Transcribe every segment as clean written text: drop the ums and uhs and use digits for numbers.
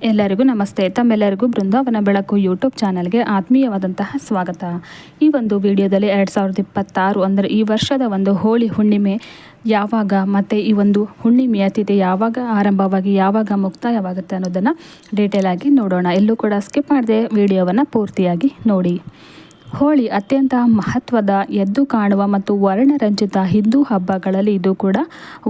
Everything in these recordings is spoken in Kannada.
ಎಲ್ಲರಿಗೂ ನಮಸ್ತೆ. ತಮ್ಮೆಲ್ಲರಿಗೂ ಬೃಂದಾವನ ಬೆಳಕು ಯೂಟ್ಯೂಬ್ ಚಾನಲ್ಗೆ ಆತ್ಮೀಯವಾದಂತಹ ಸ್ವಾಗತ. ಈ ಒಂದು ವಿಡಿಯೋದಲ್ಲಿ 2026 ಅಂದರೆ ಈ ವರ್ಷದ ಒಂದು ಹೋಳಿ ಹುಣ್ಣಿಮೆ ಯಾವಾಗ ಮತ್ತು ಈ ಒಂದು ಹುಣ್ಣಿಮೆಯ ತಿಥಿ ಯಾವಾಗ ಆರಂಭವಾಗಿ ಯಾವಾಗ ಮುಕ್ತಾಯವಾಗುತ್ತೆ ಅನ್ನೋದನ್ನು ಡೀಟೇಲ್ ಆಗಿ ನೋಡೋಣ. ಎಲ್ಲೂ ಕೂಡ ಸ್ಕಿಪ್ ಮಾಡದೆ ವಿಡಿಯೋವನ್ನು ಪೂರ್ತಿಯಾಗಿ ನೋಡಿ. ಹೋಳಿ ಅತ್ಯಂತ ಮಹತ್ವದ, ಎದ್ದು ಕಾಣುವ ಮತ್ತು ವರ್ಣರಂಜಿತ ಹಿಂದೂ ಹಬ್ಬಗಳಲ್ಲಿ ಇದು ಕೂಡ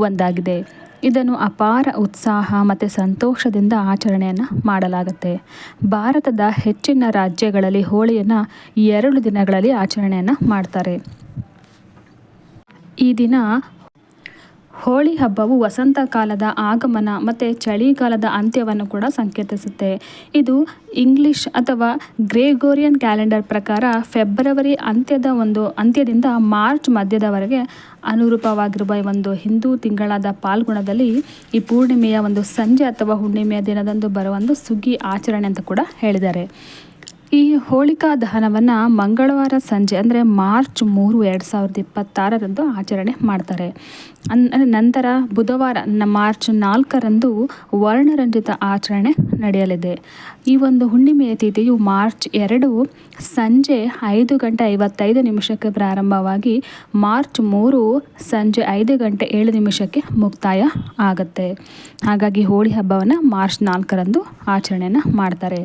ಒಂದಾಗಿದೆ. ಇದನ್ನು ಅಪಾರ ಉತ್ಸಾಹ ಮತ್ತು ಸಂತೋಷದಿಂದ ಆಚರಣೆಯನ್ನು ಮಾಡಲಾಗುತ್ತೆ. ಭಾರತದ ಹೆಚ್ಚಿನ ರಾಜ್ಯಗಳಲ್ಲಿ ಹೋಳಿಯನ್ನು 2 ದಿನಗಳಲ್ಲಿ ಆಚರಣೆಯನ್ನು ಮಾಡ್ತಾರೆ. ಈ ದಿನ ಹೋಳಿ ಹಬ್ಬವು ವಸಂತ ಕಾಲದ ಆಗಮನ ಮತ್ತು ಚಳಿಗಾಲದ ಅಂತ್ಯವನ್ನು ಕೂಡ ಸಂಕೇತಿಸುತ್ತೆ. ಇದು ಇಂಗ್ಲಿಷ್ ಅಥವಾ ಗ್ರೆಗೋರಿಯನ್ ಕ್ಯಾಲೆಂಡರ್ ಪ್ರಕಾರ ಫೆಬ್ರವರಿ ಅಂತ್ಯದಿಂದ ಮಾರ್ಚ್ ಮಧ್ಯದವರೆಗೆ ಅನುರೂಪವಾಗಿರುವ ಒಂದು ಹಿಂದೂ ತಿಂಗಳಾದ ಫಾಲ್ಗುಣದಲ್ಲಿ ಈ ಪೂರ್ಣಿಮೆಯ ಒಂದು ಸಂಜೆ ಅಥವಾ ಹುಣ್ಣಿಮೆಯ ದಿನದಂದು ಬರುವ ಒಂದು ಸುಗ್ಗಿ ಆಚರಣೆ ಅಂತ ಕೂಡ ಹೇಳಿದ್ದಾರೆ. ಈ ಹೋಳಿಕಾ ದಹನವನ್ನು ಮಂಗಳವಾರ ಸಂಜೆ ಅಂದರೆ ಮಾರ್ಚ್ 3, 2026ರಂದು ಆಚರಣೆ ಮಾಡ್ತಾರೆ. ನಂತರ ಬುಧವಾರ ಮಾರ್ಚ್ 4ರಂದು ವರ್ಣರಂಜಿತ ಆಚರಣೆ ನಡೆಯಲಿದೆ. ಈ ಒಂದು ಹುಣ್ಣಿಮೆಯ ತಿಥಿಯು ಮಾರ್ಚ್ 2 ಸಂಜೆ 5:55 ಪ್ರಾರಂಭವಾಗಿ ಮಾರ್ಚ್ 3 ಸಂಜೆ 5:07 ಮುಕ್ತಾಯ ಆಗುತ್ತೆ. ಹಾಗಾಗಿ ಹೋಳಿ ಹಬ್ಬವನ್ನು ಮಾರ್ಚ್ 4ರಂದು ಆಚರಣೆಯನ್ನು ಮಾಡ್ತಾರೆ.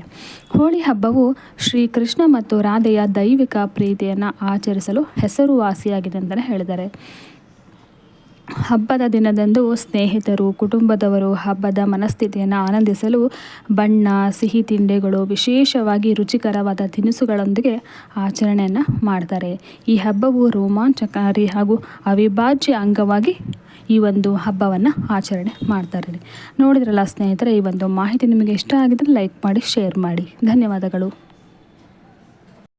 ಹೋಳಿ ಹಬ್ಬವು ಶ್ರೀಕೃಷ್ಣ ಮತ್ತು ರಾಧೆಯ ದೈವಿಕ ಪ್ರೀತಿಯನ್ನು ಆಚರಿಸಲು ಹೆಸರುವಾಸಿಯಾಗಿದೆ ಅಂತಲೇ ಹೇಳಿದ್ದಾರೆ. ಹಬ್ಬದ ದಿನದಂದು ಸ್ನೇಹಿತರು, ಕುಟುಂಬದವರು ಹಬ್ಬದ ಮನಸ್ಥಿತಿಯನ್ನು ಆನಂದಿಸಲು ಬಣ್ಣ, ಸಿಹಿ ತಿಂಡಿಗಳು, ವಿಶೇಷವಾಗಿ ರುಚಿಕರವಾದ ತಿನಿಸುಗಳೊಂದಿಗೆ ಆಚರಣೆಯನ್ನು ಮಾಡ್ತಾರೆ. ಈ ಹಬ್ಬವು ರೋಮಾಂಚಕಾರಿ ಹಾಗೂ ಅವಿಭಾಜ್ಯ ಅಂಗವಾಗಿ ಈ ಒಂದು ಹಬ್ಬವನ್ನು ಆಚರಣೆ ಮಾಡ್ತಾರೆ. ನೋಡಿದ್ರಲ್ಲ ಸ್ನೇಹಿತರೆ, ಈ ಒಂದು ಮಾಹಿತಿ ನಿಮಗೆ ಇಷ್ಟ ಆಗಿದ್ರೆ ಲೈಕ್ ಮಾಡಿ, ಶೇರ್ ಮಾಡಿ. ಧನ್ಯವಾದಗಳು.